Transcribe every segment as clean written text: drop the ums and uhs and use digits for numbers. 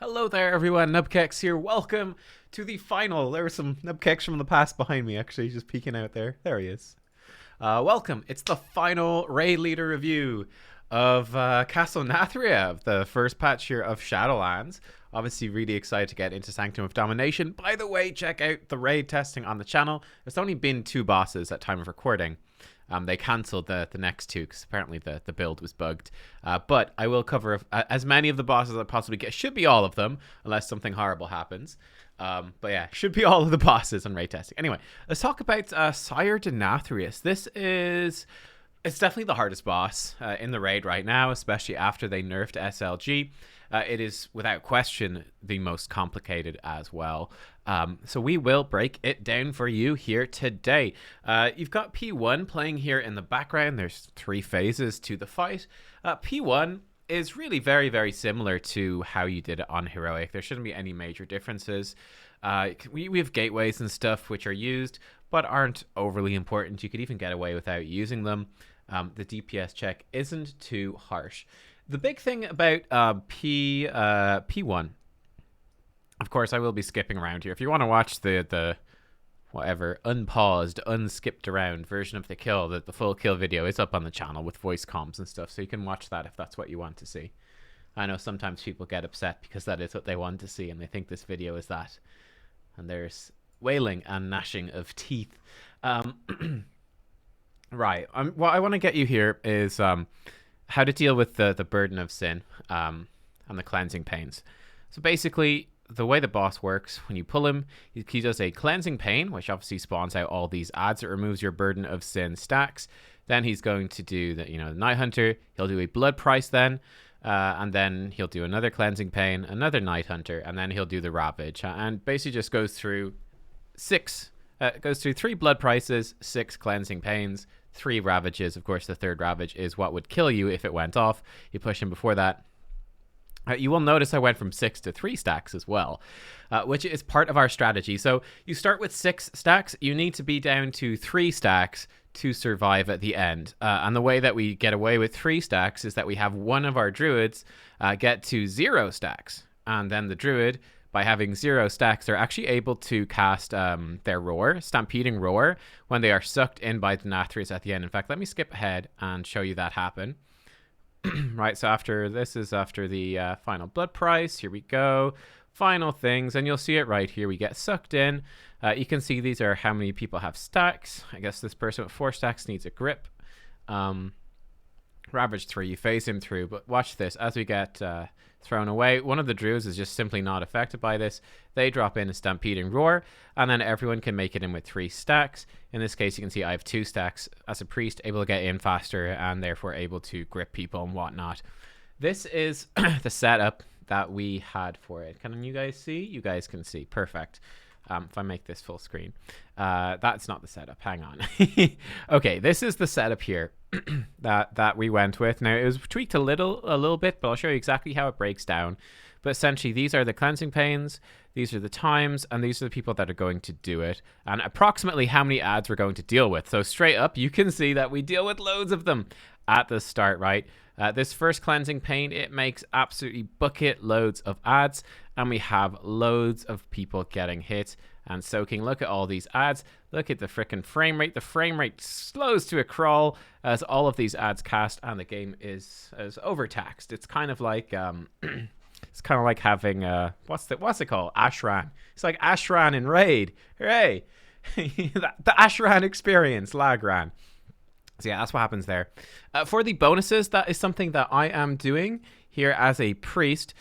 Hello there, everyone. Nubkeks here. Welcome to the final. There were some Nubkeks from the past behind me, actually, just peeking out there. There he is. Welcome. It's the final raid leader review of Castle Nathria, the first patch here of Shadowlands. Obviously, really excited to get into Sanctum of Domination. By the way, check out the raid testing on the channel. There's only been 2 bosses at time of recording. They cancelled the next 2 because apparently the build was bugged. But I will cover as many of the bosses as I possibly get. Should be all of them, unless something horrible happens. But yeah, should be all of the bosses on raid testing. Anyway, let's talk about Sire Denathrius. It's definitely the hardest boss in the raid right now, especially after they nerfed SLG. It is, without question, the most complicated as well. So we will break it down for you here today. You've got P1 playing here in the background. There's 3 phases to the fight. P1 is really very, very similar to how you did it on Heroic. There shouldn't be any major differences. We have gateways and stuff which are used, but aren't overly important. You could even get away without using them. The DPS check isn't too harsh. The big thing about P1, of course, I will be skipping around here. If you want to watch the whatever unpaused, unskipped around version of the kill, the full kill video is up on the channel with voice comms and stuff, so you can watch that if that's what you want to see. I know sometimes people get upset because that is what they want to see and they think this video is that. And there's wailing and gnashing of teeth. Right. What I want to get you here is how to deal with the burden of sin and the cleansing pains. So basically, the way the boss works, when you pull him, he does a cleansing pain, which obviously spawns out all these adds. It removes your burden of sin stacks. Then he's going to do the Night Hunter. He'll do a blood price then. And then he'll do another cleansing pain, another Night Hunter, and then he'll do the Ravage. And basically just goes through 3 blood prices, 6 cleansing pains, 3 ravages. Of course, the 3rd ravage is what would kill you if it went off. You push him before that. You will notice I went from 6 to 3 stacks as well, which is part of our strategy. So you start with 6 stacks. You need to be down to 3 stacks to survive at the end. And the way that we get away with 3 stacks is that we have one of our druids get to 0 stacks. And then the druid, by having 0 stacks, they're actually able to cast their roar, Stampeding Roar, when they are sucked in by Denathrius at the end. In fact, let me skip ahead and show you that happen. Right, so after the final blood price, here we go. Final things, and you'll see it right here. We get sucked in. You can see these are how many people have stacks. I guess this person with 4 stacks needs a grip. Ravage 3, you phase him through, but watch this. As we get thrown away, one of the druids is just simply not affected by this. They drop in a Stampeding Roar, and then everyone can make it in with 3 stacks. In this case, you can see I have 2 stacks. As a priest, able to get in faster, and therefore able to grip people and whatnot. This is the setup that we had for it. Can you guys see? You guys can see. Perfect. If I make this full screen. That's not the setup. Hang on. Okay, this is the setup here that we went with. Now, it was tweaked a little bit, but I'll show you exactly how it breaks down. But essentially, these are the cleansing pains, these are the times, and these are the people that are going to do it, and approximately how many adds we're going to deal with. So straight up, you can see that we deal with loads of them at the start, right? This first cleansing pain, it makes absolutely bucket loads of adds, and we have loads of people getting hit and soaking. Look at all these adds. Look at the freaking frame rate. The frame rate slows to a crawl as all of these adds cast, and the game is overtaxed. It's kind of like it's kind of like having what's it called? Ashran. It's like Ashran in Raid. Hooray! The Ashran experience, Lagran. So yeah, that's what happens there. For the bonuses, that is something that I am doing here as a priest.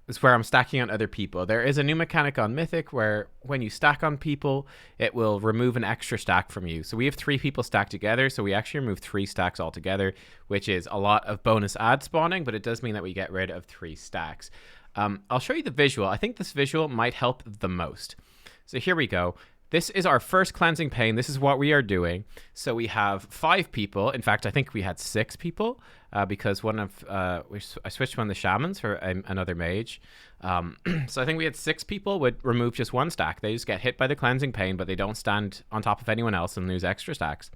Is where I'm stacking on other people. There is a new mechanic on Mythic where when you stack on people, it will remove an extra stack from you. So we have 3 people stacked together, so we actually remove 3 stacks altogether, which is a lot of bonus ad spawning, but it does mean that we get rid of 3 stacks. I'll show you the visual. I think this visual might help the most. So here we go. This is our first cleansing pain. This is what we are doing. So we have 5 people. In fact, I think we had 6 people because I switched one of the shamans for another mage. So I think we had 6 people would remove just 1 stack. They just get hit by the cleansing pain, but they don't stand on top of anyone else and lose extra stacks.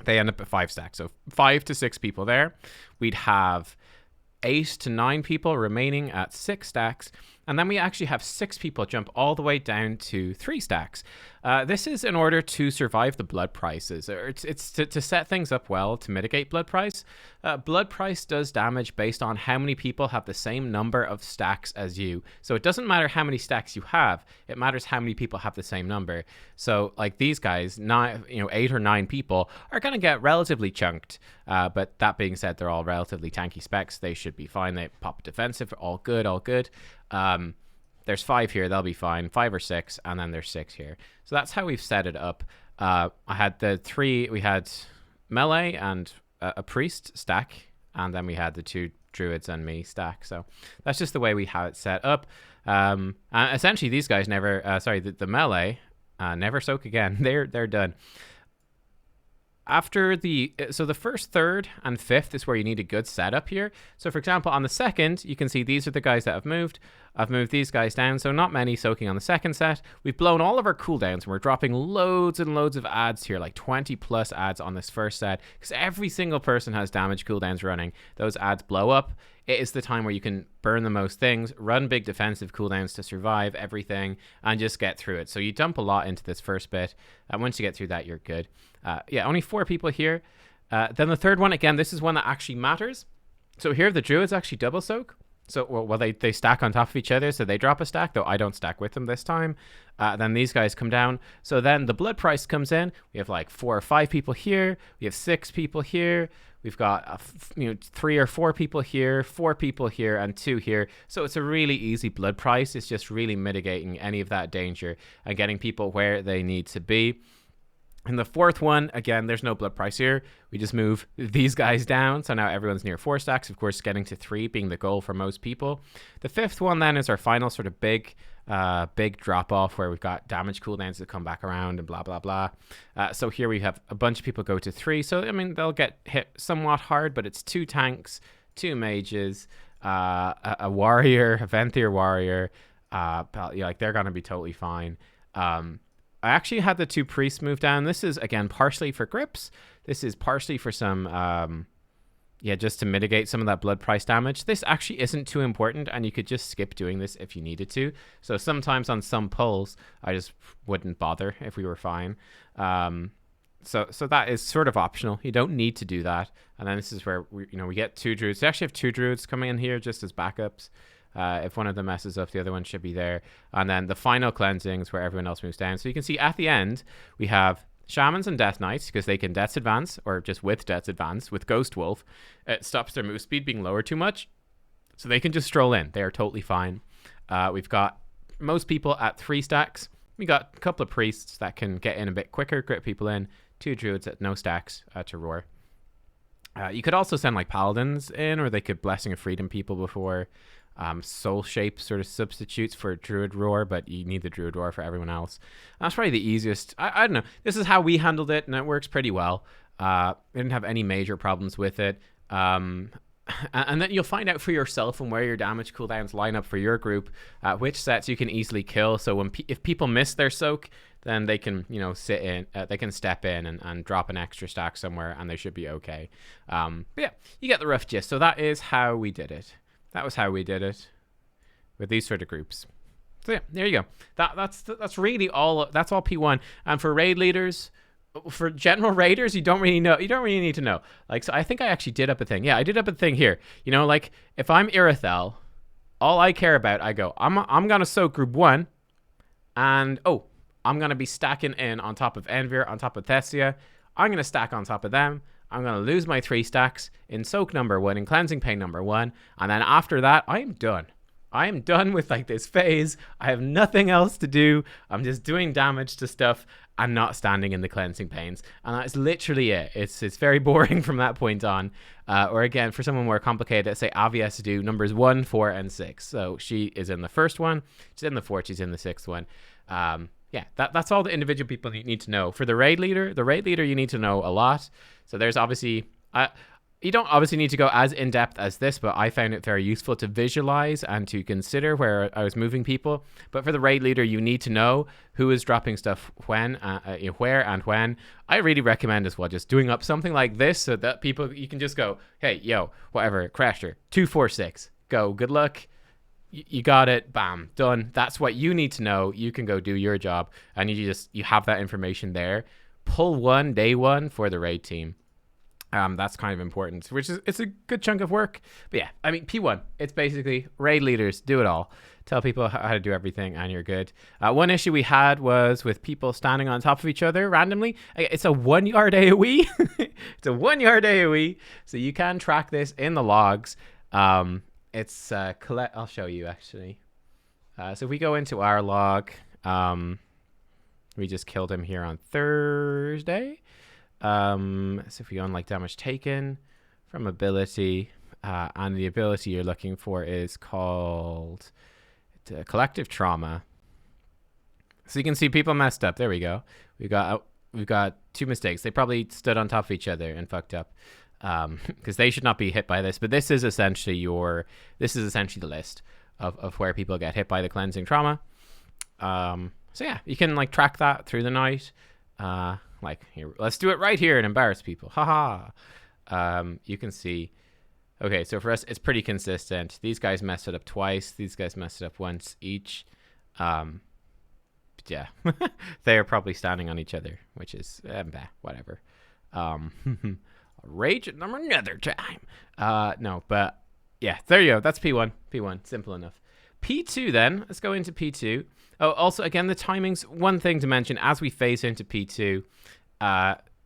They end up at 5 stacks. So 5 to 6 people there. We'd have 8 to 9 people remaining at 6 stacks. And then we actually have 6 people jump all the way down to 3 stacks. This is in order to survive the blood prices. It's to set things up well to mitigate blood price. Blood price does damage based on how many people have the same number of stacks as you. So it doesn't matter how many stacks you have. It matters how many people have the same number. So like these guys, 8 or 9 people are going to get relatively chunked. But that being said, they're all relatively tanky specs. They should be fine. They pop defensive. All good, all good. There's 5 here, they'll be fine. 5 or 6, and then there's 6 here. So that's how we've set it up. I had the 3, we had melee and a priest stack, and then we had the 2 druids and me stack. So that's just the way we have it set up. And essentially, these guys never, the melee never soak again. They're done. After the first, third, and fifth is where you need a good setup here. So for example, on the second, you can see these are the guys that have moved. I've moved these guys down, so not many soaking on the second set. We've blown all of our cooldowns, and we're dropping loads and loads of ads here, like 20 plus ads on this first set, because every single person has damage cooldowns running. Those ads blow up. It is the time where you can burn the most things, run big defensive cooldowns to survive everything, and just get through it. So you dump a lot into this first bit, and once you get through that, you're good. Only 4 people here. Then the third one, again, this is one that actually matters. So here the druids actually double soak. So they stack on top of each other, so they drop a stack, though I don't stack with them this time. Then these guys come down. So then the blood price comes in. We have like 4 or 5 people here. We have 6 people here. We've got 3 or 4 people here, 4 people here, and 2 here. So it's a really easy blood price. It's just really mitigating any of that danger and getting people where they need to be. And the fourth one, again, there's no blood price here. We just move these guys down. So now everyone's near 4 stacks. Of course, getting to 3 being the goal for most people. The fifth one then is our final sort of big drop off where we've got damage cooldowns that come back around and blah, blah, blah. So here we have a bunch of people go to 3. So, I mean, they'll get hit somewhat hard, but it's 2 tanks, 2 mages, a warrior, a Venthyr warrior. They're going to be totally fine. I actually had the 2 priests move down. This is, again, partially for grips. This is partially for some, just to mitigate some of that blood price damage. This actually isn't too important, and you could just skip doing this if you needed to. So sometimes on some pulls, I just wouldn't bother if we were fine. So that is sort of optional. You don't need to do that. And then this is where we get 2 druids. We actually have 2 druids coming in here just as backups. If one of them messes up, the other one should be there. And then the final cleansings where everyone else moves down. So you can see at the end, we have shamans and death knights because they can death's advance or just with death's advance. With Ghost Wolf, it stops their move speed being lowered too much. So they can just stroll in. They are totally fine. We've got most people at 3 stacks. We got a couple of priests that can get in a bit quicker, grip people in. 2 druids at no stacks to roar. You could also send like paladins in, or they could Blessing of Freedom people before. Soul shape sort of substitutes for druid roar, but you need the druid roar for everyone else. And that's probably the easiest. I don't know. This is how we handled it, and it works pretty well. We didn't have any major problems with it. And then you'll find out for yourself and where your damage cooldowns line up for your group, which sets you can easily kill. So if people miss their soak, then they can sit in, they can step in and drop an extra stack somewhere, and they should be okay. But yeah, you get the rough gist. So that is how we did it. That was how we did it with these sort of groups. So yeah, there you go. That's really all. That's all P1. And for raid leaders, for general raiders, you don't really know. You don't really need to know. Like, so I think I actually did up a thing. Yeah, I did up a thing here. Like if I'm Irithel, all I care about, I go, I'm gonna soak group 1, and I'm gonna be stacking in on top of Envir, on top of Thessia. I'm gonna stack on top of them. I'm going to lose my 3 stacks in soak number 1, in cleansing pain number 1. And then after that, I am done. I am done with like this phase. I have nothing else to do. I'm just doing damage to stuff and not standing in the cleansing pains. And that's literally it. It's very boring from that point on. Or again, for someone more complicated, let's say Avi has to do numbers 1, 4, and 6. So she is in the first one. She's in the 4th. She's in the 6th one. That's all the individual people you need to know. For the raid leader you need to know a lot. So there's obviously, You don't obviously need to go as in-depth as this, but I found it very useful to visualize and to consider where I was moving people. But for the raid leader, you need to know who is dropping stuff when, where and when. I really recommend as well just doing up something like this so that people, you can just go, hey, yo, whatever, Crasher, 246, go, good luck. You got it, bam, done. That's what you need to know. You can go do your job, and you have that information there. Pull one, day one for the raid team. That's kind of important, it's a good chunk of work. But yeah, I mean, P1, it's basically raid leaders, do it all. Tell people how to do everything and you're good. One issue we had was with people standing on top of each other randomly. It's a 1 yard AoE. It's a 1 yard AoE. So you can track this in the logs. I'll show you actually. So if we go into our log, we just killed him here on Thursday. So if we go on like damage taken from ability, and the ability you're looking for is called collective trauma. So you can see people messed up. There we go. We've got 2 mistakes. They probably stood on top of each other and fucked up, because they should not be hit by this. But this is essentially the list of where people get hit by the cleansing trauma. So yeah, you can like track that through the night. Like here, let's do it right here and embarrass people. Haha. You can see. Okay, so for us, it's pretty consistent. These guys messed it up twice. These guys messed it up once each. Yeah, they are probably standing on each other, which is whatever. Rage at them another time. No, but yeah, there you go. That's P1. P1, simple enough. P2 then. Let's go into P2. Oh, also, again, the timings. One thing to mention as we phase into P2,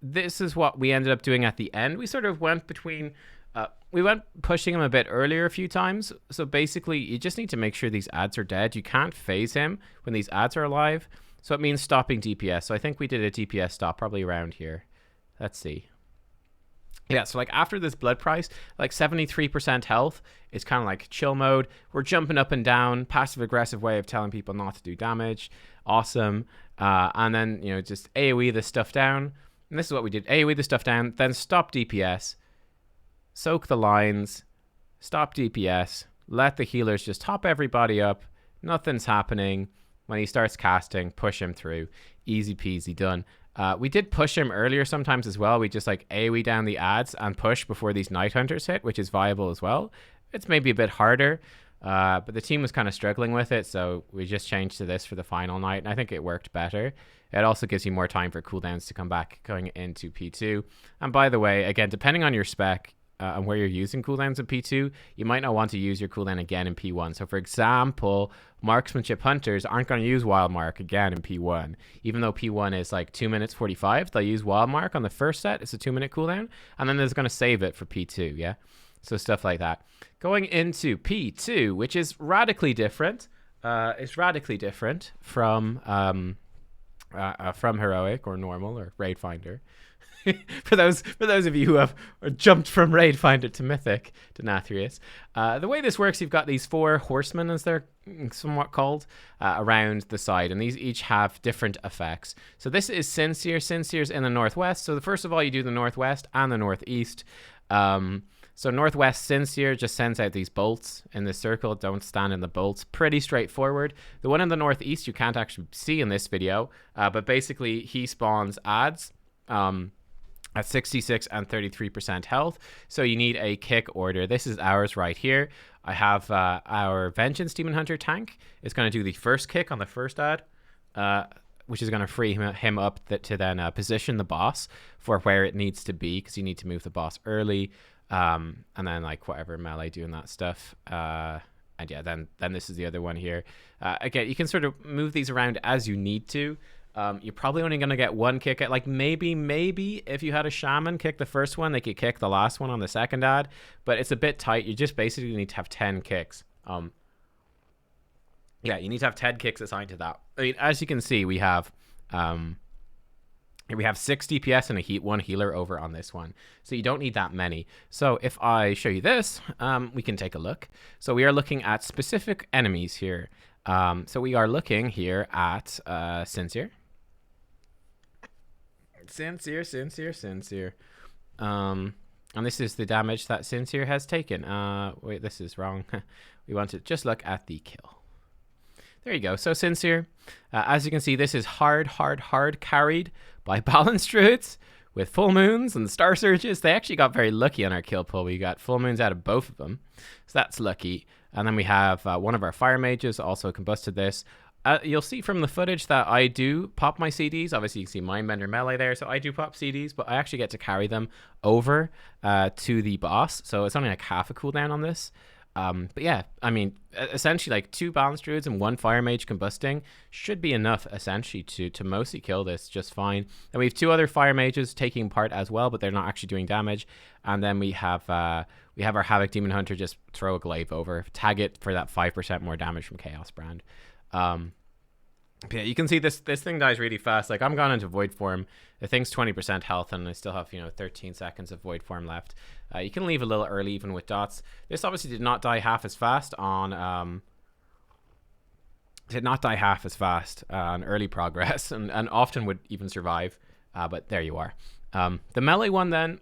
this is what we ended up doing at the end. We sort of went between, we went pushing him a bit earlier a few times. So basically, you just need to make sure these ads are dead. You can't phase him when these ads are alive. So it means stopping DPS. So I think we did a DPS stop probably around here. Let's see. Yeah, so like after this blood price, like 73% health is kind of like chill mode. We're jumping up and down, passive aggressive way of telling people not to do damage. Awesome. And then, just AoE this stuff down. And this is what we did. AoE the stuff down, then stop DPS, soak the lines, stop DPS, let the healers just top everybody up. Nothing's happening. When he starts casting, push him through. Easy peasy, done. We did push him earlier sometimes as well. We just like AoE down the ads and push before these Night Hunters hit, which is viable as well. It's maybe a bit harder, but the team was kind of struggling with it, so we just changed to this for the final night, and I think it worked better. It also gives you more time for cooldowns to come back going into P2. And by the way, again, depending on your spec and where you're using cooldowns in P2, you might not want to use your cooldown again in P1. So for example, marksmanship hunters aren't going to use wild mark again in P1. Even though P1 is like 2 minutes 45, they'll use wild mark on the first set. It's a 2-minute cooldown, and then they're going to save it for P2. Yeah, so stuff like that. Going into P2, which is radically different. It's radically different from heroic or normal or raid finder. for those of you who have jumped from Raid Finder to Mythic Denathrius, the way this works, you've got these 4 horsemen, as they're somewhat called, around the side, and these each have different effects. So this is Sincere. Sincere's in the northwest. So first of all, you do the northwest and the northeast. So northwest Sincere just sends out these bolts in this circle. Don't stand in the bolts. Pretty straightforward. The one in the northeast you can't actually see in this video, but basically he spawns ads. At 66 and 33% health. So you need a kick order. This is ours right here. I have our Vengeance Demon Hunter tank. It's going to do the first kick on the first ad, which is going to free him up to then position the boss for where it needs to be, because you need to move the boss early. And then like whatever melee doing that stuff. And yeah, then this is the other one here. Again, you can sort of move these around as you need to. You're probably only going to get one kick at, like, maybe if you had a shaman kick the first one, they could kick the last one on the second ad, but it's a bit tight. You just basically need to have 10 kicks. Yeah, you need to have 10 kicks assigned to that. I mean, as you can see, we have 6 DPS and one healer over on this one, so you don't need that many. So if I show you this, we can take a look. So we are looking at specific enemies here. So we are looking here at Sincere. Sincere. And this is the damage that Sincere has taken. Wait, this is wrong. We want to just look at the kill. There you go. So Sincere, as you can see, this is hard carried by Balanced Druids with full moons and star surges. They actually got very lucky on our kill pool. We got full moons out of both of them. So that's lucky. And then we have one of our fire mages also combusted this. You'll see from the footage that I do pop my CDs. Obviously, you can see Mindbender melee there. So I do pop CDs, but I actually get to carry them over to the boss. So it's only like half a cooldown on this. But yeah, I mean, essentially like 2 Balanced Druids and 1 Fire Mage combusting should be enough essentially to mostly kill this just fine. And we have 2 other Fire Mages taking part as well, but they're not actually doing damage. And then we have our Havoc Demon Hunter just throw a glaive over, tag it for that 5% more damage from Chaos Brand. Yeah, you can see this thing dies really fast. Like, I'm gone into Void Form. The thing's 20% health, and I still have 13 seconds of Void Form left. You can leave a little early even with dots. This obviously did not die half as fast on early progress, and often would even survive. But there you are. The melee one then,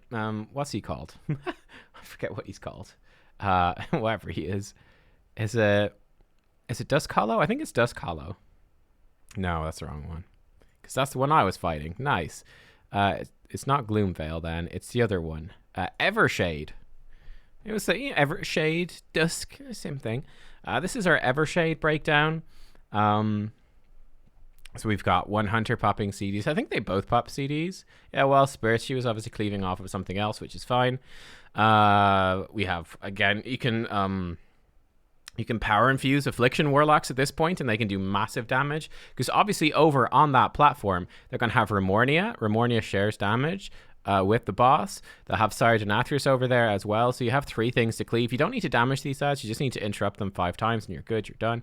what's he called? I forget what he's called. Whatever he is it Dusk Hollow? I think it's Dusk Hollow. No, that's the wrong one. Because that's the one I was fighting. Nice. It's not Gloomveil then. It's the other one. Evershade. It was Evershade, Dusk, same thing. This is our Evershade breakdown. So we've got 1 Hunter popping CDs. I think they both pop CDs. Yeah, well, Spirit, she was obviously cleaving off of something else, which is fine. We have, again, you can power infuse Affliction Warlocks at this point, and they can do massive damage. Because obviously over on that platform, they're going to have Remornia. Remornia shares damage with the boss. They'll have Sire Denathrius over there as well. So you have 3 things to cleave. You don't need to damage these ads. You just need to interrupt them 5 times, and you're good. You're done.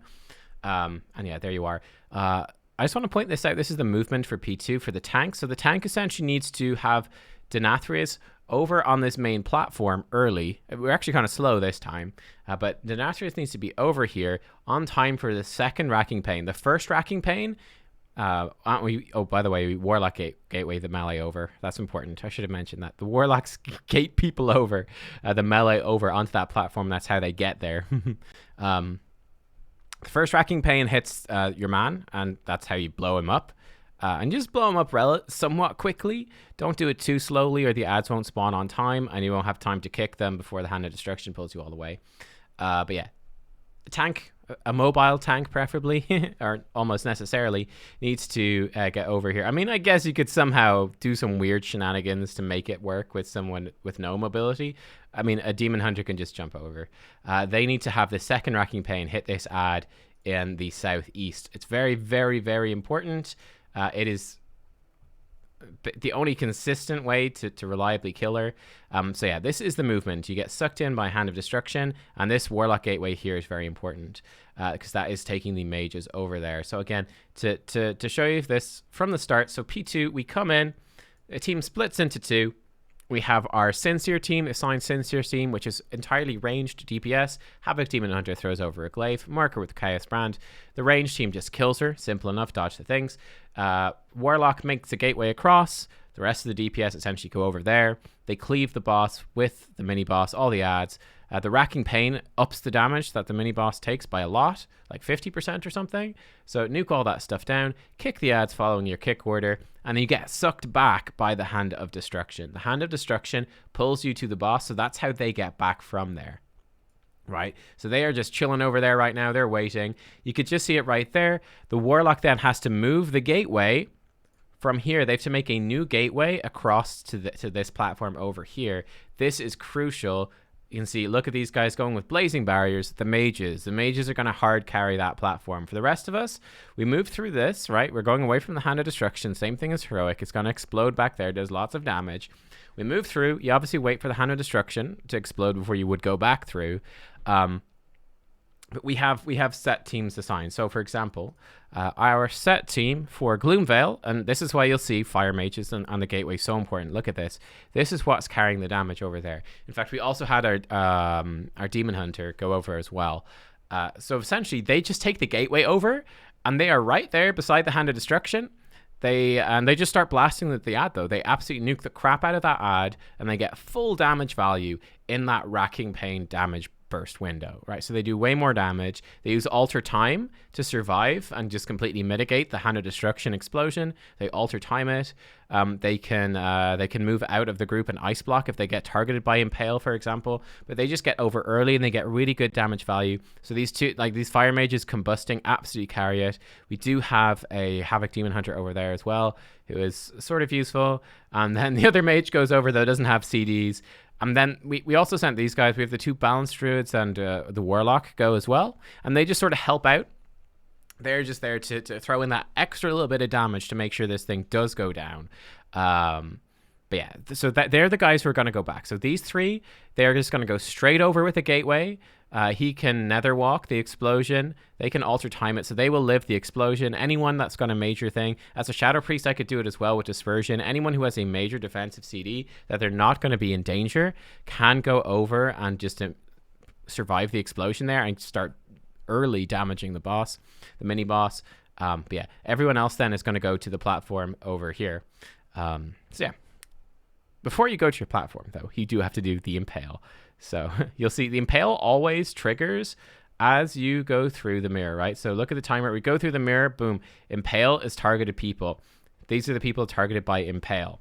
And yeah, there you are. I just want to point this out. This is the movement for P2 for the tank. So the tank essentially needs to have Denathrius over on this main platform early. We're actually kind of slow this time, but Denathrius needs to be over here on time for the second Racking Pain. The first Racking Pain, aren't we? Oh, by the way, Warlock gateway the melee over. That's important. I should have mentioned that. The Warlocks gate people over, the melee over onto that platform. That's how they get there. The first Racking Pain hits your man, and that's how you blow him up. And just blow them up somewhat quickly. Don't do it too slowly, or the ads won't spawn on time, and you won't have time to kick them before the Hand of Destruction pulls you all the way. But yeah, the tank, a mobile tank preferably, or almost necessarily, needs to get over here. I mean, I guess you could somehow do some weird shenanigans to make it work with someone with no mobility. I mean, a Demon Hunter can just jump over. They need to have the second Racking Pain hit this ad in the southeast. It's very, very, very important. It is the only consistent way to reliably kill her. So yeah, this is the movement. You get sucked in by Hand of Destruction, and this Warlock Gateway here is very important because that is taking the mages over there. So again, to show you this from the start, so P2, we come in, the team splits into 2. We have our Sincere team, assigned Sincere team, which is entirely ranged DPS. Havoc Demon Hunter throws over a glaive. Marker with the Chaos Brand. The ranged team just kills her. Simple enough, dodge the things. Warlock makes a gateway across. The rest of the DPS essentially go over there. They cleave the boss with the mini-boss, all the ads. The Racking Pain ups the damage that the mini-boss takes by a lot, like 50% or something. So nuke all that stuff down, kick the ads following your kick order, and then you get sucked back by the Hand of Destruction. The Hand of Destruction pulls you to the boss, so that's how they get back from there. Right? So they are just chilling over there right now. They're waiting. You could just see it right there. The Warlock then has to move the gateway from here. They have to make a new gateway across to this platform over here. This is crucial. You can see, look at these guys going with Blazing Barriers. The mages are going to hard carry that platform. For the rest of us, we move through this, right? We're going away from the Hand of Destruction. Same thing as Heroic. It's going to explode back there. Does lots of damage. We move through. You obviously wait for the Hand of Destruction to explode before you would go back through. But we have set teams assigned. So, for example, our set team for Gloomveil, and this is why you'll see Fire Mages on the gateway so important. Look at this. This is what's carrying the damage over there. In fact, we also had our Demon Hunter go over as well. So essentially, they just take the gateway over, and they are right there beside the Hand of Destruction. They just start blasting the ad though. They absolutely nuke the crap out of that ad, and they get full damage value in that racking pain damage burst window, right? So they do way more damage. They use alter time to survive and just completely mitigate the Hand of Destruction explosion. They alter time it. They can move out of the group and ice block if they get targeted by Impale, for example. But they just get over early and they get really good damage value. So these two, like these fire mages combusting, absolutely carry it. We do have a Havoc Demon Hunter over there as well, who is sort of useful. And then the other mage goes over though, doesn't have CDs. And then we also sent these guys. We have the 2 Balanced Druids and the Warlock go as well. And they just sort of help out. They're just there to throw in that extra little bit of damage to make sure this thing does go down. But yeah, so they're the guys who are going to go back. So these 3, they're just going to go straight over with the gateway. He can nether walk the explosion. They can alter time it, so they will live the explosion. Anyone that's got a major thing, as a Shadow Priest, I could do it as well with Dispersion. Anyone who has a major defensive CD that they're not going to be in danger can go over and just survive the explosion there and start early damaging the boss, the mini boss. But yeah, everyone else then is going to go to the platform over here. So yeah, before you go to your platform though, you do have to do the Impale. So you'll see the Impale always triggers as you go through the mirror, right? So look at the timer. We go through the mirror, boom. Impale is targeted people. These are the people targeted by Impale.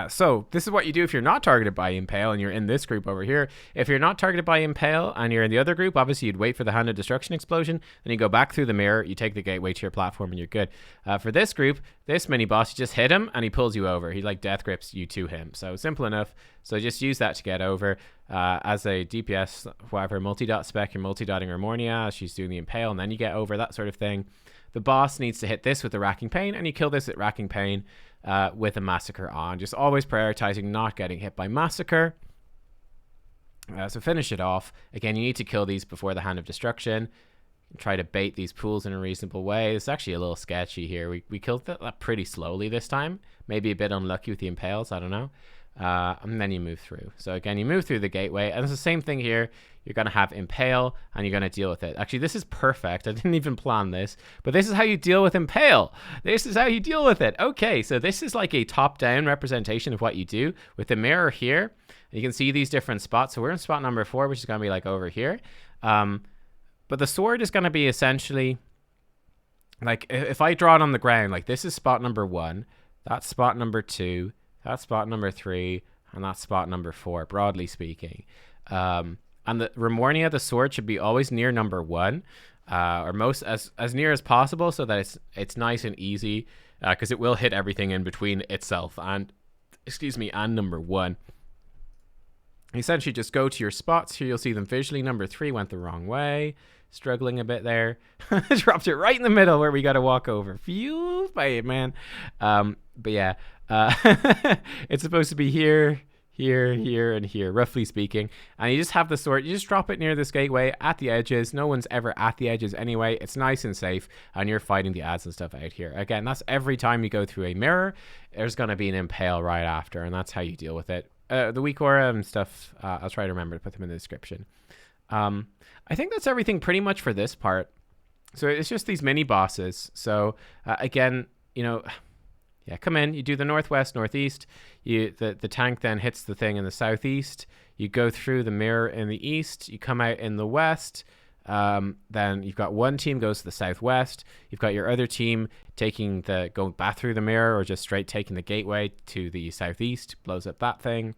So this is what you do if you're not targeted by Impale and you're in this group over here. If you're not targeted by Impale and you're in the other group, obviously you'd wait for the Hand of Destruction explosion. Then you go back through the mirror, you take the gateway to your platform and you're good. For this group, this mini boss, you just hit him and he pulls you over. He like death grips you to him. So simple enough. So just use that to get over. As a DPS, whatever, multi-dot spec, you're multi-dotting Harmonia, she's doing the Impale and then you get over, that sort of thing. The boss needs to hit this with the Racking Pain and you kill this at Racking Pain. With a Massacre on. Just always prioritizing not getting hit by Massacre. So finish it off. Again, you need to kill these before the Hand of Destruction. Try to bait these pools in a reasonable way. It's actually a little sketchy here. We killed that pretty slowly this time. Maybe a bit unlucky with the Impales, I don't know. And then you move through. So again, you move through the gateway. And it's the same thing here. You're going to have Impale and you're going to deal with it. Actually, this is perfect. I didn't even plan this, but this is how you deal with Impale. This is how you deal with it. Okay, so this is like a top-down representation of what you do with the mirror here. You can see these different spots. So we're in spot number 4, which is going to be like over here. But the sword is going to be essentially like if I draw it on the ground, like this is spot number 1, that's spot number 2, that's spot number 3, and that's spot number 4, broadly speaking. And the Remornia, the sword, should be always near number 1, or most as near as possible, so that it's nice and easy, because it will hit everything in between itself and number 1. Essentially, just go to your spots here. You'll see them visually. Number 3 went the wrong way, struggling a bit there. Dropped it right in the middle where we got to walk over. Fueled by it, man. But yeah, it's supposed to be here, here, and here, roughly speaking. And you just have the sword. You just drop it near this gateway at the edges. No one's ever at the edges anyway. It's nice and safe, and you're fighting the ads and stuff out here. Again, that's every time you go through a mirror, there's going to be an Impale right after, and that's how you deal with it. The weak aura and stuff, I'll try to remember to put them in the description. I think that's everything pretty much for this part. So it's just these mini bosses. So again, you know, yeah, come in, you do the northwest, northeast. The tank then hits the thing in the southeast. You go through the mirror in the east. You come out in the west. Then you've got one team goes to the southwest. You've got your other team going back through the mirror or just straight taking the gateway to the southeast, blows up that thing.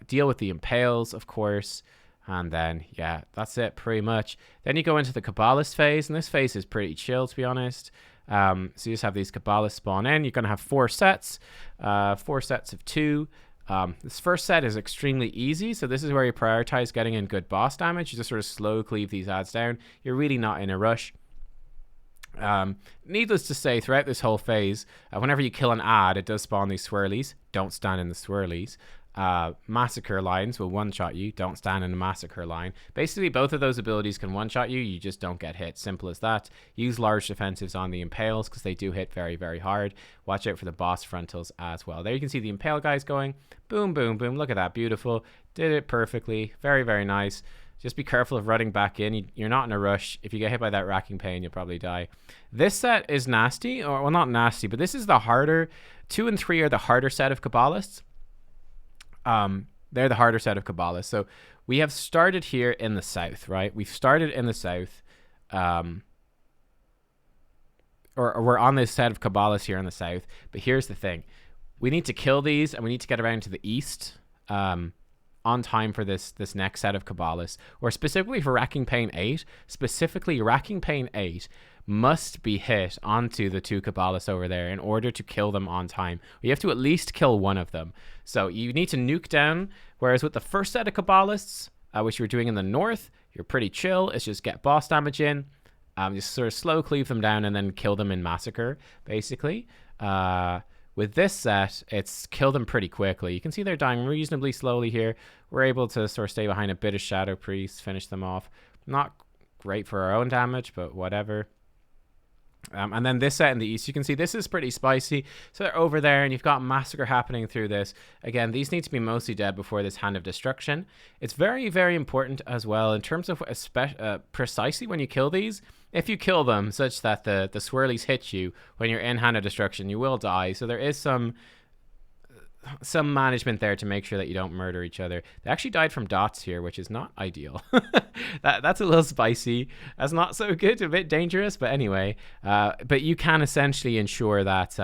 Deal with the Impales, of course. And then, yeah, that's it pretty much. Then you go into the Cabalist phase, and this phase is pretty chill, to be honest. So you just have these Cabalists spawn in. You're going to have 4 sets of 2. This first set is extremely easy, so this is where you prioritize getting in good boss damage. You just sort of slow cleave these ads down. You're really not in a rush. Needless to say, throughout this whole phase, whenever you kill an ad, it does spawn these swirlies. Don't stand in the swirlies. Massacre lines will one-shot you. Don't stand in a massacre line. Basically, both of those abilities can one-shot you. You just don't get hit. Simple as that. Use large defensives on the Impales because they do hit very, very hard. Watch out for the boss frontals as well. There you can see the Impale guys going. Boom, boom, boom. Look at that. Beautiful. Did it perfectly. Very, very nice. Just be careful of running back in. You're not in a rush. If you get hit by that racking pain, you'll probably die. This set is nasty, or well, not nasty, but this is the harder. 2 and 3 are the harder set of Cabalists. They're the harder set of Cabalists. So we have started here in the south, right? We've started in the south. Or we're on this set of Cabalists here in the south. But here's the thing. We need to kill these, and we need to get around to the east on time for this next set of Cabalists. Or specifically for Racking Pain 8. Specifically, Racking Pain 8 must be hit onto the 2 Cabalists over there in order to kill them on time. You have to at least kill one of them. So you need to nuke down, whereas with the first set of Cabalists, which you're doing in the north, you're pretty chill. It's just get boss damage in. Just sort of slow cleave them down and then kill them in Massacre, basically. With this set, it's kill them pretty quickly. You can see they're dying reasonably slowly here. We're able to sort of stay behind a bit of Shadow Priest, finish them off. Not great for our own damage, but whatever. And then this set in the east, you can see this is pretty spicy. So they're over there, and you've got Massacre happening through this. Again, these need to be mostly dead before this Hand of Destruction. It's very, very important as well in terms of precisely when you kill these. If you kill them such that the swirlies hit you when you're in Hand of Destruction, you will die. So there is some management there to make sure that you don't murder each other. They actually died from dots here, which is not ideal. That's a little spicy. That's not so good, a bit dangerous, but anyway. But you can essentially ensure that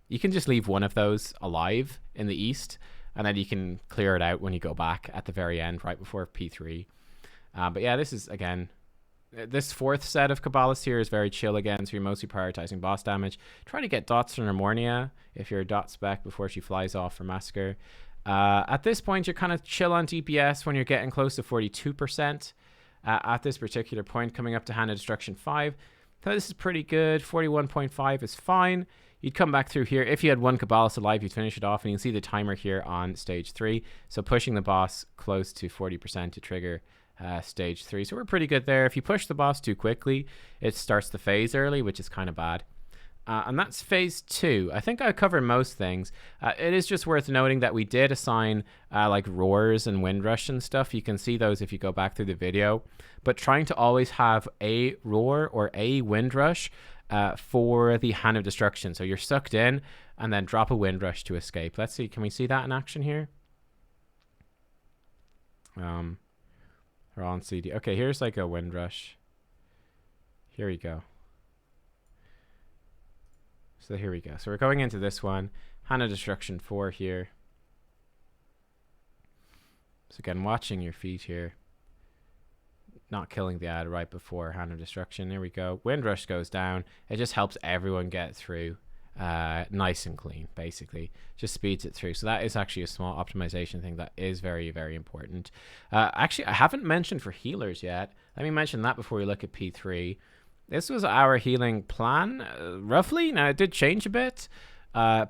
you can just leave one of those alive in the east, and then you can clear it out when you go back at the very end, right before P3. But yeah, this is, again, this fourth set of Cabalists here is very chill again, so you're mostly prioritizing boss damage. Try to get dots from Amornia if you're a dot spec before she flies off for Massacre. At this point, you're kind of chill on DPS when you're getting close to 42%. At this particular point, coming up to Hand of Destruction 5. So this is pretty good. 41.5 is fine. You'd come back through here. If you had one Cabalist alive, you'd finish it off, and you can see the timer here on stage 3. So pushing the boss close to 40% to trigger stage 3. So we're pretty good there. If you push the boss too quickly, it starts the phase early, which is kind of bad. And that's phase 2. I think I covered most things. It is just worth noting that we did assign like roars and windrush and stuff. You can see those if you go back through the video. But trying to always have a roar or a windrush for the Hand of Destruction. So you're sucked in and then drop a windrush to escape. Let's see. Can we see that in action here? We're on CD. Okay, here's like a windrush. Here we go. So here we go. So we're going into this one. Hand of Destruction 4 here. So again, watching your feet here. Not killing the ad right before Hand of Destruction. There we go. Windrush goes down. It just helps everyone get through nice and clean, basically. Just speeds it through. So that is actually a small optimization thing that is very, very important. Actually, I haven't mentioned for healers yet. Let me mention that before we look at P3. This was our healing plan, roughly. Now, it did change a bit. The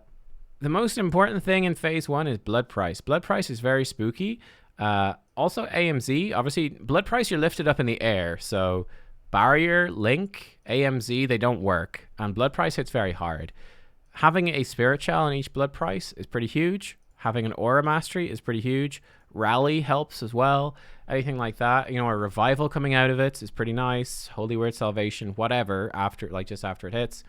most important thing in phase 1 is blood price. Blood price is very spooky. Also, AMZ. Obviously, blood price, you're lifted up in the air. So, barrier, link, AMZ, they don't work. And blood price hits very hard. Having a spirit shell on each blood price is pretty huge. Having an aura mastery is pretty huge. Rally helps as well. Anything like that. You know, a revival coming out of it is pretty nice. Holy Word Salvation, whatever, after, like just after it hits.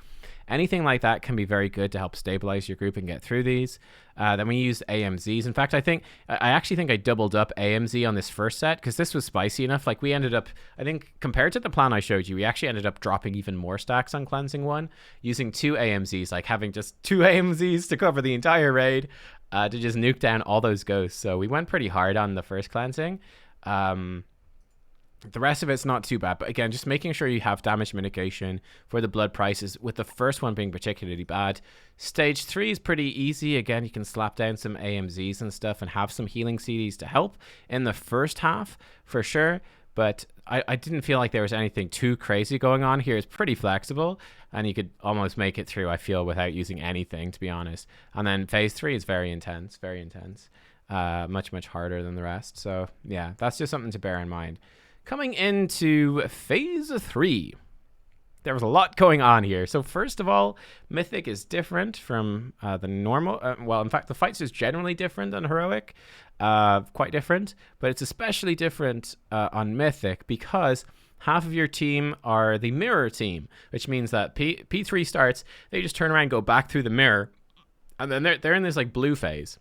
Anything like that can be very good to help stabilize your group and get through these. Then we used AMZs. In fact, I actually think I doubled up AMZ on this first set because this was spicy enough. Like we ended up, I think compared to the plan I showed you, we actually ended up dropping even more stacks on Cleansing 1 using 2 AMZs, like having just 2 AMZs to cover the entire raid to just nuke down all those ghosts. So we went pretty hard on the first cleansing. The rest of it's not too bad, but again, just making sure you have damage mitigation for the blood prices, with the first one being particularly bad. Stage 3 is pretty easy. Again, you can slap down some AMZs and stuff and have some healing CDs to help in the first half for sure, but I didn't feel like there was anything too crazy going on here. It's pretty flexible, and you could almost make it through, I feel, without using anything, to be honest. And then phase 3 is very intense, very intense. Much, much harder than the rest. So yeah, that's just something to bear in mind. Coming into phase 3. there was a lot going on here. So first of all, Mythic is different from the normal. Well, in fact, the fights is generally different than Heroic, quite different. But it's especially different on Mythic because half of your team are the mirror team, which means that P3 starts, they just turn around, go back through the mirror, and then they're in this like blue phase.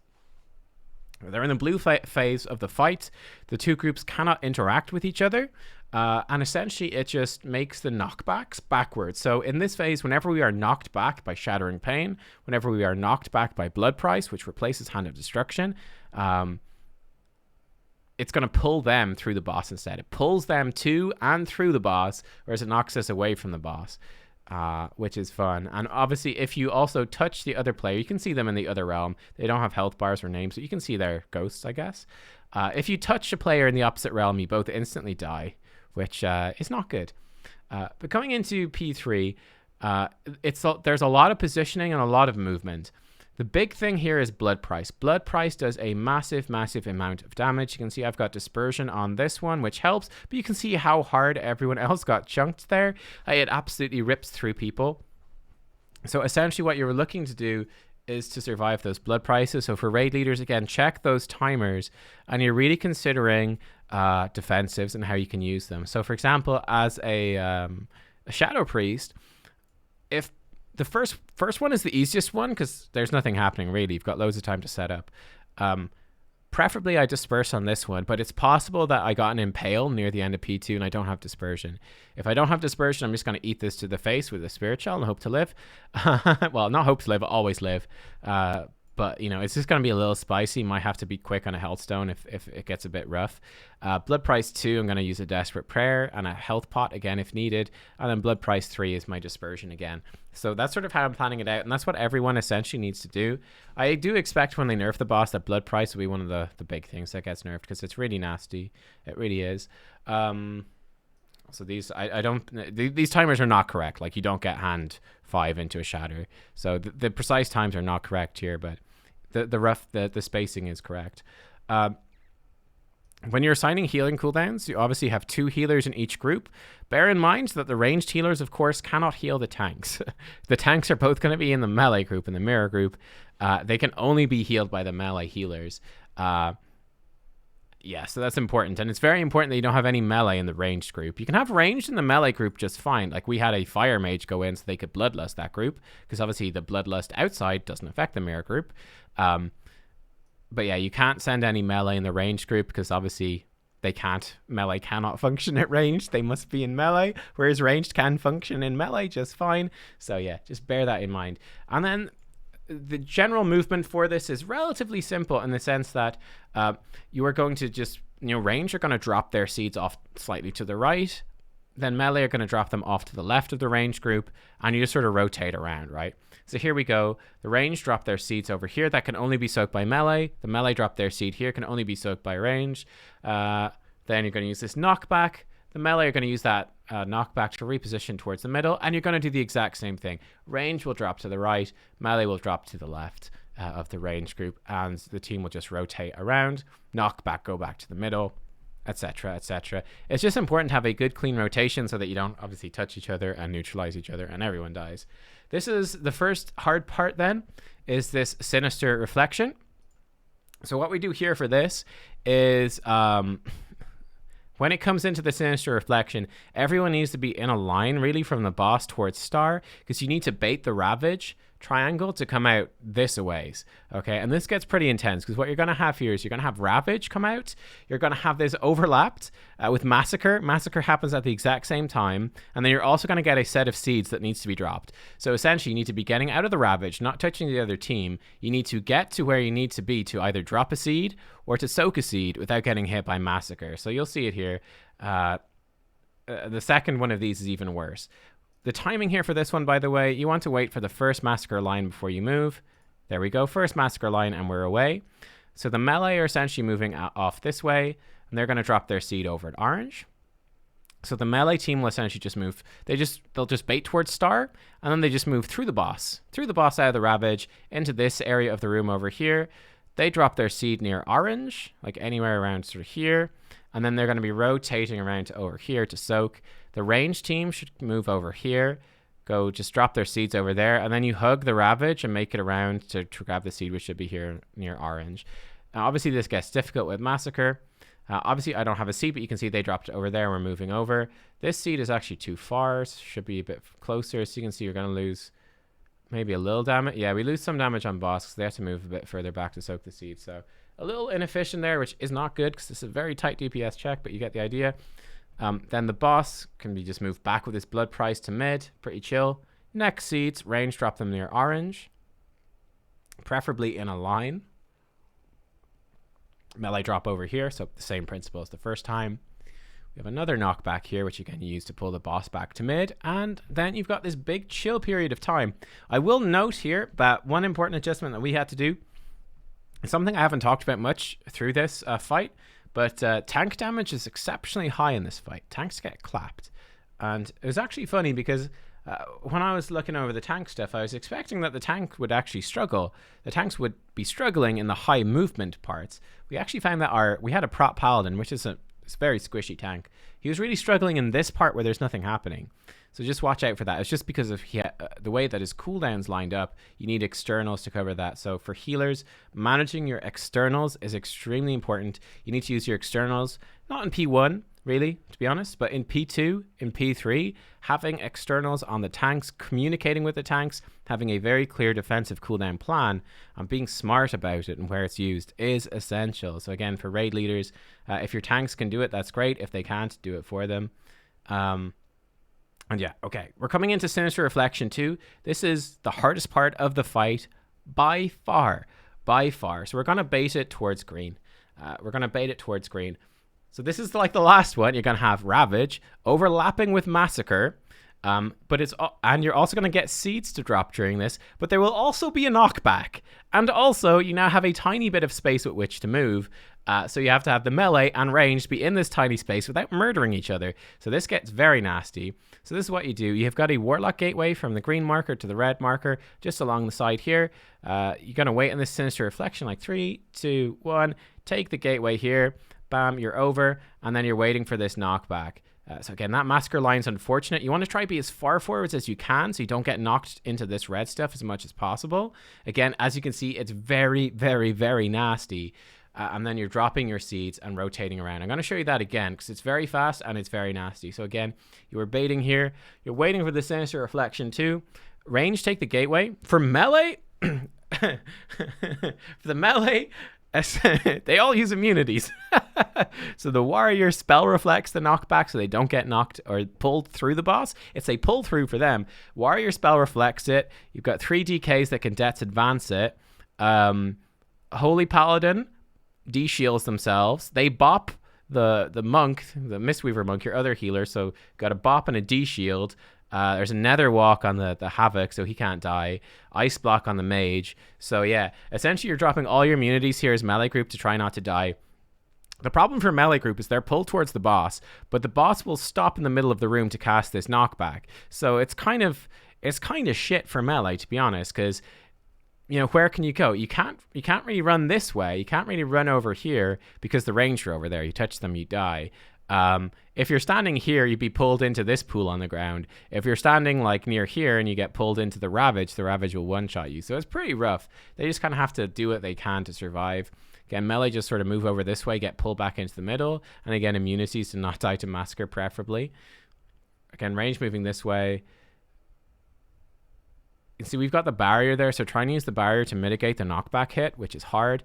They're in the blue phase of the fight. The two groups cannot interact with each other. And essentially, it just makes the knockbacks backwards. So in this phase, whenever we are knocked back by Shattering Pain, whenever we are knocked back by Blood Price, which replaces Hand of Destruction, it's going to pull them through the boss instead. It pulls them to and through the boss, whereas it knocks us away from the boss. Which is fun. And obviously, if you also touch the other player, you can see them in the other realm. They don't have health bars or names, but you can see their ghosts, I guess. If you touch a player in the opposite realm, you both instantly die, which is not good. But coming into P3, there's a lot of positioning and a lot of movement. The big thing here is Blood Price. Blood Price does a massive, massive amount of damage. You can see I've got Dispersion on this one, which helps, but you can see how hard everyone else got chunked there. It absolutely rips through people. So essentially what you're looking to do is to survive those Blood Prices. So for raid leaders, again, check those timers, and you're really considering defensives and how you can use them. So for example, as a Shadow Priest, if the first one is the easiest one because there's nothing happening really. You've got loads of time to set up. Preferably I disperse on this one, but it's possible that I got an impale near the end of P2 and I don't have dispersion. If I don't have dispersion, I'm just going to eat this to the face with a spirit shell and hope to live. Well, not hope to live, always live. But, you know, it's just going to be a little spicy. Might have to be quick on a health stone if it gets a bit rough. Blood Price 2, I'm going to use a Desperate Prayer and a health pot again if needed. And then Blood Price 3 is my dispersion again. So that's sort of how I'm planning it out. And that's what everyone essentially needs to do. I do expect when they nerf the boss that Blood Price will be one of the big things that gets nerfed because it's really nasty. It really is. So these these timers are not correct. Like you don't get hand 5 into a shatter. So the precise times are not correct here, but the spacing is correct. When you're assigning healing cooldowns, you obviously have 2 healers in each group. Bear in mind that the ranged healers, of course, cannot heal the tanks. The tanks are both going to be in the melee group and the mirror group. They can only be healed by the melee healers. Yeah, so that's important. And it's very important that you don't have any melee in the ranged group. You can have ranged in the melee group just fine. Like we had a fire mage go in so they could bloodlust that group, because obviously the bloodlust outside doesn't affect the mirror group. But yeah, you can't send any melee in the ranged group because obviously melee cannot function at ranged. They must be in melee, whereas ranged can function in melee just fine. So yeah, just bear that in mind. And then the general movement for this is relatively simple in the sense that you are going to just, range are going to drop their seeds off slightly to the right. Then melee are going to drop them off to the left of the range group, and you just sort of rotate around, right? So here we go. The range drop their seeds over here. That can only be soaked by melee. The melee drop their seed here, can only be soaked by range. Then you're going to use this knockback. The melee are going to use that knockback to reposition towards the middle, and you're going to do the exact same thing. Range will drop to the right, melee will drop to the left of the range group, and the team will just rotate around, knockback, go back to the middle, etc., etc. It's just important to have a good clean rotation so that you don't obviously touch each other and neutralize each other and everyone dies. This is the first hard part then, is this Sinister Reflection. So what we do here for this is when it comes into the Sinister Reflection, everyone needs to be in a line really from the boss towards Star, because you need to bait the Ravage triangle to come out this a ways. Okay, and this gets pretty intense because what you're going to have here is you're going to have Ravage come out. You're going to have this overlapped with Massacre. Massacre happens at the exact same time, and then you're also going to get a set of seeds that needs to be dropped. So essentially you need to be getting out of the Ravage, not touching the other team. You need to get to where you need to be to either drop a seed or to soak a seed without getting hit by Massacre. So you'll see it here. The second one of these is even worse. The timing here for this one, by the way, you want to wait for the first Massacre line before you move. There we go, first Massacre line, and we're away. So the melee are essentially moving off this way, and they're going to drop their seed over at orange. So the melee team will essentially just move. They'll just bait towards Star, and then they just move through the boss out of the Ravage into this area of the room over here. They drop their seed near orange, like anywhere around sort of here. And then they're going to be rotating around to over here to soak. The range team should move over here. Go just drop their seeds over there. And then you hug the Ravage and make it around to grab the seed, which should be here near orange. Now, obviously, this gets difficult with Massacre. Obviously, I don't have a seed, but you can see they dropped it over there. We're moving over. This seed is actually too far. So should be a bit closer. So you can see you're going to lose maybe a little damage. Yeah, we lose some damage on boss because they have to move a bit further back to soak the seed. So a little inefficient there, which is not good because this is a very tight DPS check, but you get the idea. Then the boss can be just moved back with his blood price to mid. Pretty chill. Next seeds, range drop them near orange. Preferably in a line. Melee drop over here, so the same principle as the first time. We have another knockback here, which you can use to pull the boss back to mid, and then you've got this big chill period of time. I will note here that one important adjustment that we had to do is something I haven't talked about much through this fight, but tank damage is exceptionally high in this fight. Tanks get clapped, and it was actually funny because when I was looking over the tank stuff, I was expecting that the tank would actually struggle. The tanks would be struggling in the high movement parts. We actually found that we had a prop paladin, which is a very squishy tank. He was really struggling in this part where there's nothing happening. So just watch out for that. It's just because of the way that his cooldowns lined up. You need externals to cover that. So for healers, managing your externals is extremely important. You need to use your externals, not in P1, really, to be honest, but in P2, in P3, having externals on the tanks, communicating with the tanks, having a very clear defensive cooldown plan, and being smart about it and where it's used is essential. So again, for raid leaders, if your tanks can do it, that's great. If they can't, do it for them. And yeah, okay, we're coming into Sinister Reflection 2. This is the hardest part of the fight by far. So we're going to bait it towards green. So this is like the last one. You're going to have Ravage overlapping with Massacre. And you're also going to get seeds to drop during this, but there will also be a knockback. And also, you now have a tiny bit of space with which to move. So you have to have the melee and range be in this tiny space without murdering each other. So this gets very nasty. So this is what you do. You've got a Warlock gateway from the green marker to the red marker, just along the side here. You're going to wait in this Sinister Reflection, like 3, 2, 1. Take the gateway here. Bam, you're over. And then you're waiting for this knockback. So again, that Massacre line's unfortunate. You want to try to be as far forwards as you can so you don't get knocked into this red stuff as much as possible. Again, as you can see, it's very, very, very nasty. And then you're dropping your seeds and rotating around. I'm going to show you that again because it's very fast and it's very nasty. So again, you were baiting here. You're waiting for the Sinister Reflection 2. Range, take the gateway. For melee, for the melee, they all use immunities. So the warrior spell reflects the knockback so they don't get knocked or pulled through the boss. It's a pull through for them. Warrior spell reflects it. You've got 3 DKs that can Death's Advance it. Holy Paladin de-shields themselves. They bop the monk, the Mistweaver monk, your other healer. So got a bop and a de-shield. There's a Nether Walk on the Havoc, so he can't die. Ice Block on the Mage. So yeah, essentially you're dropping all your immunities here as melee group to try not to die. The problem for melee group is they're pulled towards the boss, but the boss will stop in the middle of the room to cast this knockback. So it's kind of shit for melee, to be honest, because you know, where can you go? You can't really run this way. You can't really run over here because the range are over there. You touch them, you die. If you're standing here, you'd be pulled into this pool on the ground. If you're standing like near here and you get pulled into the Ravage will one-shot you. So it's pretty rough. They just kind of have to do what they can to survive. Again, melee just sort of move over this way, get pulled back into the middle. And again, immunities to not die to Massacre preferably. Again, range moving this way. You see, we've got the barrier there, so trying to use the barrier to mitigate the knockback hit, which is hard.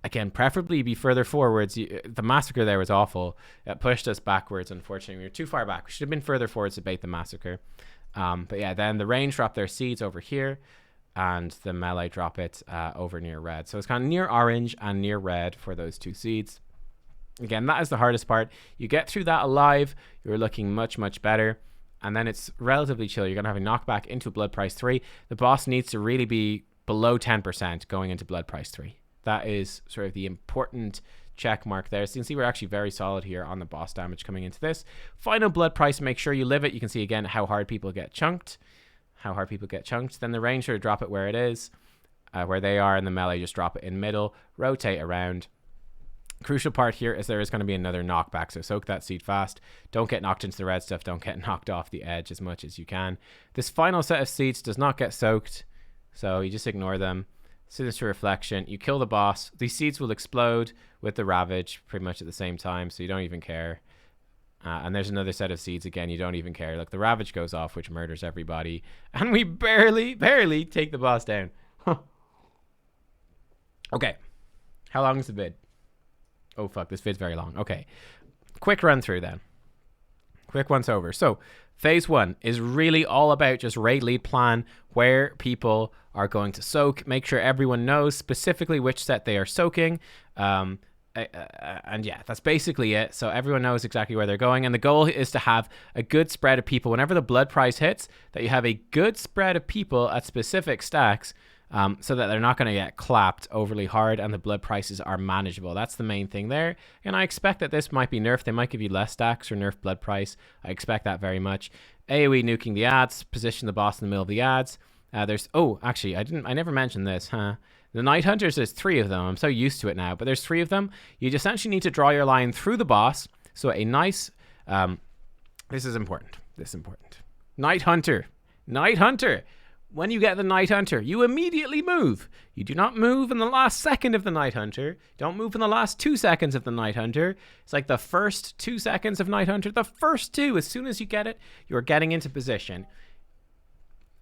Again, preferably be further forwards. The Massacre there was awful. It pushed us backwards, unfortunately. We were too far back. We should have been further forwards to bait the Massacre. But yeah, then the range drop their seeds over here, and the melee drop it over near red. So it's kind of near orange and near red for those 2 seeds. Again, that is the hardest part. You get through that alive, you're looking much, much better. And then it's relatively chill. You're going to have a knockback into Blood Price 3. The boss needs to really be below 10% going into Blood Price 3. That is sort of the important check mark there. So you can see we're actually very solid here on the boss damage coming into this. Final Blood Price, make sure you live it. You can see again how hard people get chunked. Then the range sort of drop it where it is, where they are, and the melee just drop it in middle, rotate around. Crucial part here is there is going to be another knockback, so soak that seed fast. Don't get knocked into the red stuff. Don't get knocked off the edge as much as you can. This final set of seeds does not get soaked, so you just ignore them. Sinister Reflection. You kill the boss. These seeds will explode with the Ravage pretty much at the same time, so you don't even care. And there's another set of seeds again. You don't even care. Look, the Ravage goes off, which murders everybody. And we barely take the boss down. Okay. How long is the vid? Oh, fuck. This vid's very long. Okay. Quick run through then. Quick once over. So, phase 1 is really all about just raid lead plan, where people are going to soak. Make sure everyone knows specifically which set they are soaking. And yeah, that's basically it. So everyone knows exactly where they're going. And the goal is to have a good spread of people. Whenever the blood price hits, that you have a good spread of people at specific stacks, so that they're not going to get clapped overly hard and the blood prices are manageable. That's the main thing there. And I expect that this might be nerfed. They might give you less stacks or nerf blood price. I expect that very much. AoE nuking the ads, position the boss in the middle of the ads. Actually, I never mentioned this, huh? The Night Hunters, there's 3 of them. I'm so used to it now, but there's 3 of them. You just essentially need to draw your line through the boss. So a nice, this is important. Night Hunter. When you get the Night Hunter, you immediately move. You do not move in the last second of the Night Hunter. Don't move in the last 2 seconds of the Night Hunter. It's like the first 2 seconds of Night Hunter. The first 2, as soon as you get it, you're getting into position.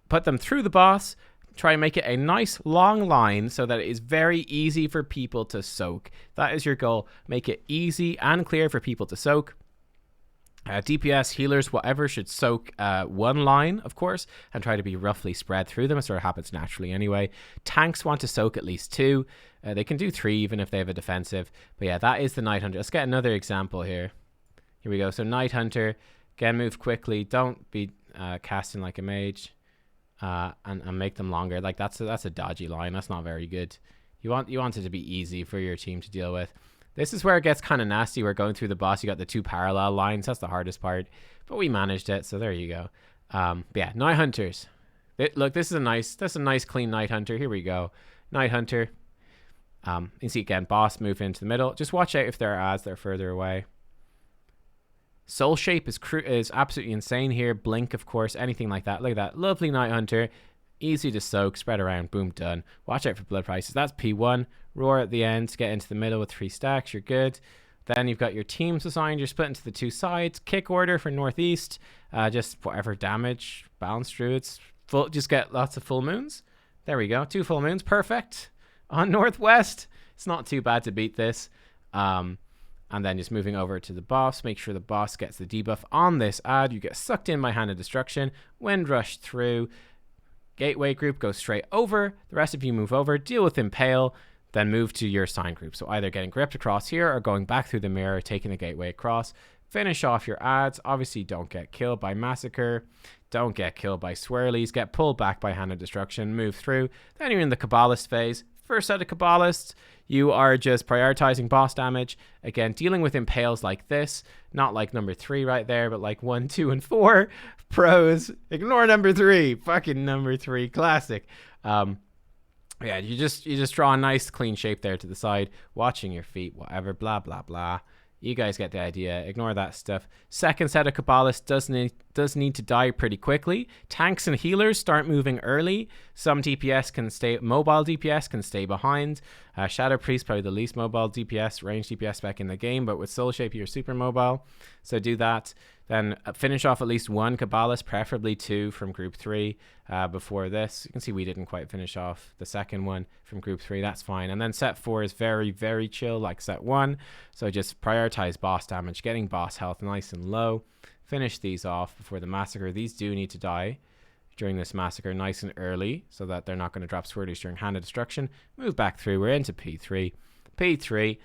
Put them through the boss. Try and make it a nice long line so that it is very easy for people to soak. That is your goal. Make it easy and clear for people to soak. DPS, healers, whatever should soak 1 line, of course, and try to be roughly spread through them. It sort of happens naturally anyway. Tanks want to soak at least 2. They can do 3 even if they have a defensive. But yeah, that is the Night Hunter. Let's get another example here. Here we go. So Night Hunter, again, move quickly. Don't be casting like a mage, and make them longer. Like that's a dodgy line. That's not very good. You want it to be easy for your team to deal with. This is where it gets kind of nasty. We're going through the boss. You got the 2 parallel lines. That's the hardest part. But we managed it, so there you go. But yeah, Night Hunters. Look, that's a nice clean Night Hunter. Here we go. Night Hunter. You can see again, boss move into the middle. Just watch out if there are ads that are further away. Soul Shape is absolutely insane here. Blink, of course, anything like that. Look at that. Lovely Night Hunter. Easy to soak, spread around, boom, done. Watch out for blood prices. That's P1. Roar at the end to get into the middle with 3 stacks. You're good. Then you've got your teams assigned. You're split into the 2 sides. Kick order for Northeast. Just whatever damage. Balanced Druids. Just get lots of full moons. There we go. 2 full moons. Perfect. On Northwest. It's not too bad to beat this. And then just moving over to the boss. Make sure the boss gets the debuff on this ad. You get sucked in by Hand of Destruction. Wind Rush through. Gateway group goes straight over. The rest of you move over. Deal with Impale. Then move to your sign group. So either getting gripped across here or going back through the mirror, taking the gateway across. Finish off your ads. Obviously, don't get killed by Massacre. Don't get killed by Swirlies. Get pulled back by Hand of Destruction. Move through. Then you're in the Cabalist phase. First set of Cabalists, you are just prioritizing boss damage. Again, dealing with Impales like this. Not like number 3 right there, but like 1, 2, and 4. Pros. Ignore number 3. Fucking number 3. Classic. Yeah, you just draw a nice clean shape there to the side, watching your feet, whatever, blah, blah, blah. You guys get the idea. Ignore that stuff. Second set of Cabalist does need to die pretty quickly. Tanks and healers start moving early. Some DPS can stay, mobile DPS can stay behind. Shadow Priest, probably the least mobile DPS, range DPS back in the game, but with Soul Shape, you're super mobile. So do that. Then finish off at least 1 Cabalist, preferably 2 from Group 3 before this. You can see we didn't quite finish off the second one from Group 3. That's fine. And then set 4 is very, very chill like set 1. So just prioritize boss damage, getting boss health nice and low. Finish these off before the Massacre. These do need to die during this Massacre nice and early so that they're not going to drop Swirlies during Hand of Destruction. Move back through. We're into P3. P3.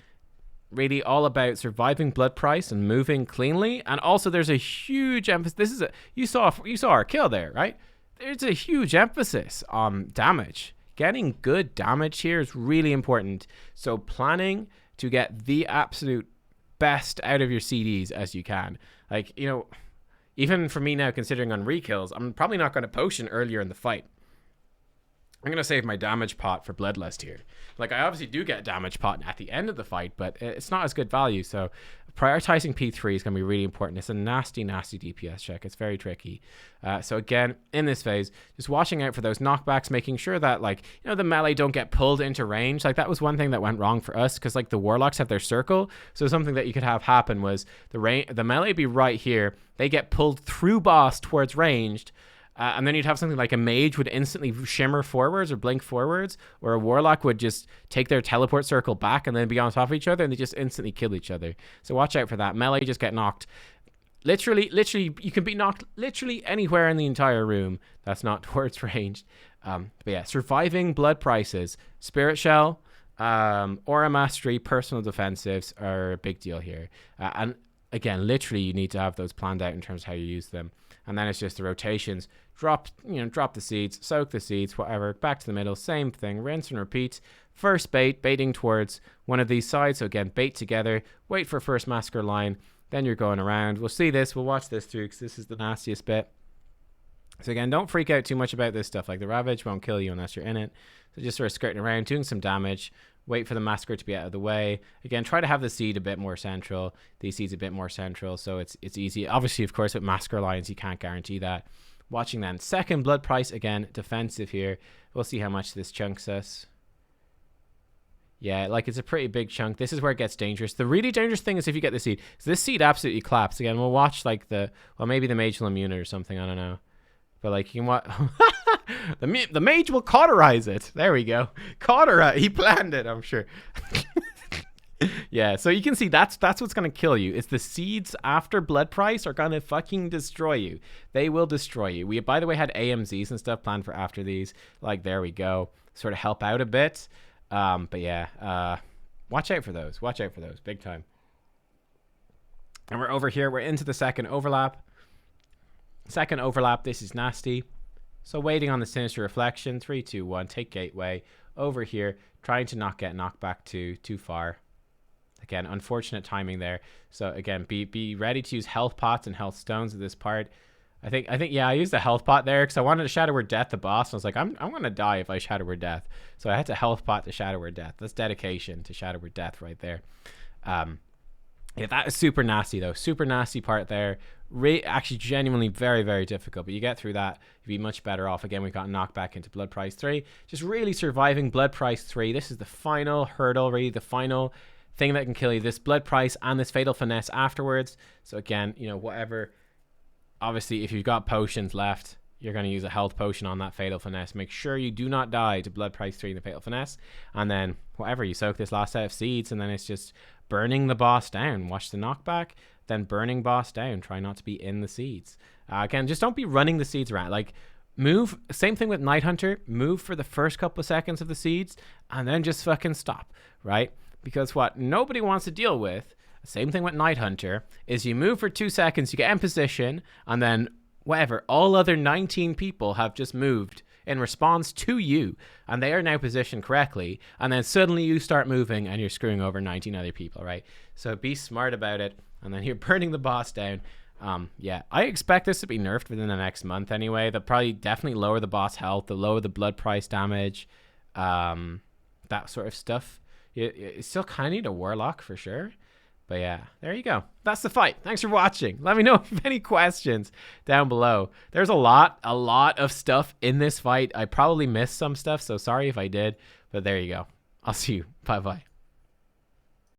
Really all about surviving blood price and moving cleanly. And also there's a huge emphasis. This is you saw our kill there, right? There's a huge emphasis on damage. Getting good damage here is really important. So planning to get the absolute best out of your CDs as you can. Like, you know, even for me now, considering on rekills, I'm probably not going to potion earlier in the fight. I'm going to save my damage pot for Bloodlust here. Like, I obviously do get damage pot at the end of the fight, but it's not as good value. So prioritizing P3 is going to be really important. It's a nasty, nasty DPS check. It's very tricky. So again, in this phase, just watching out for those knockbacks, making sure that, like, you know, the melee don't get pulled into range. Like, that was one thing that went wrong for us, because, like, the Warlocks have their circle. So something that you could have happen was the melee be right here. They get pulled through boss towards ranged. And then you'd have something like a mage would instantly shimmer forwards or blink forwards, or a warlock would just take their teleport circle back and then be on top of each other, and they just instantly kill each other. So watch out for that. Melee just get knocked. Literally, you can be knocked literally anywhere in the entire room that's not towards ranged. But yeah, surviving blood prices, Spirit Shell, Aura Mastery, personal defensives are a big deal here. And again, literally, you need to have those planned out in terms of how you use them. And then it's just the rotations. Drop the seeds, soak the seeds, whatever. Back to the middle, same thing. Rinse and repeat. First baiting towards one of these sides. So again, bait together. Wait for first massacre line. Then you're going around. We'll see this. We'll watch this through, because this is the nastiest bit. So again, don't freak out too much about this stuff. Like, the Ravage won't kill you unless you're in it. So just sort of skirting around, doing some damage. Wait for the massacre to be out of the way. Again, try to have the seed a bit more central. These seeds a bit more central, so it's easy. Obviously, of course, with massacre lines, you can't guarantee that. Watching then. Second blood price, again, defensive here. We'll see how much this chunks us. Yeah, like, it's a pretty big chunk. This is where it gets dangerous. The really dangerous thing is if you get the seed. So this seed absolutely claps. Again, we'll watch, like, well, maybe the mage will immune it or something. I don't know. But, like, you can watch... the mage will cauterize it. There we go. Cauterize. He planned it, I'm sure. Yeah, so you can see that's what's going to kill you. It's the seeds after blood price are going to fucking destroy you. They will destroy you. We, by the way, had AMZs and stuff planned for after these. Like, there we go. Sort of help out a bit. But yeah, watch out for those. Watch out for those. Big time. And we're over here. We're into the second overlap. Second overlap. This is nasty. So waiting on the Sinister Reflection. 3, 2, 1. Take Gateway. Over here. Trying to not get knocked back too far. Again, unfortunate timing there. So again, be ready to use health pots and health stones at this part. I think yeah, I used the health pot there because I wanted to Shadow Word Death the boss. And I was like, I'm gonna die if I Shadow Word Death. So I had to health pot to Shadow Word Death. That's dedication to Shadow Word Death right there. Yeah, that is super nasty though. Super nasty part there. Actually, genuinely very, very difficult. But you get through that, you'd be much better off. Again, we got knocked back into Blood Price 3. Just really surviving Blood Price 3. This is the final hurdle, really the final thing that can kill you. This Blood Price and this Fatal Finesse afterwards. So again, you know, whatever. Obviously, if you've got potions left, you're going to use a health potion on that Fatal Finesse. Make sure you do not die to Blood Price 3 and the Fatal Finesse. And then, whatever, you soak this last set of seeds, and then it's just burning the boss down. Watch the knockback, then burning boss down. Try not to be in the seeds. Again, just don't be running the seeds around. Like, move. Same thing with Night Hunter. Move for the first couple of seconds of the seeds, and then just fucking stop, right? Because what nobody wants to deal with, same thing with Night Hunter, is you move for 2 seconds, you get in position, and then whatever, all other 19 people have just moved in response to you, and they are now positioned correctly, and then suddenly you start moving and you're screwing over 19 other people, right? So be smart about it, and then you're burning the boss down. Yeah, I expect this to be nerfed within the next month anyway. They'll probably definitely lower the boss health, they'll lower the blood price damage, that sort of stuff. You still kind of need a warlock for sure. But yeah, there you go. That's the fight. Thanks for watching. Let me know if you have any questions down below. There's a lot of stuff in this fight. I probably missed some stuff, so sorry if I did. But there you go. I'll see you. Bye-bye.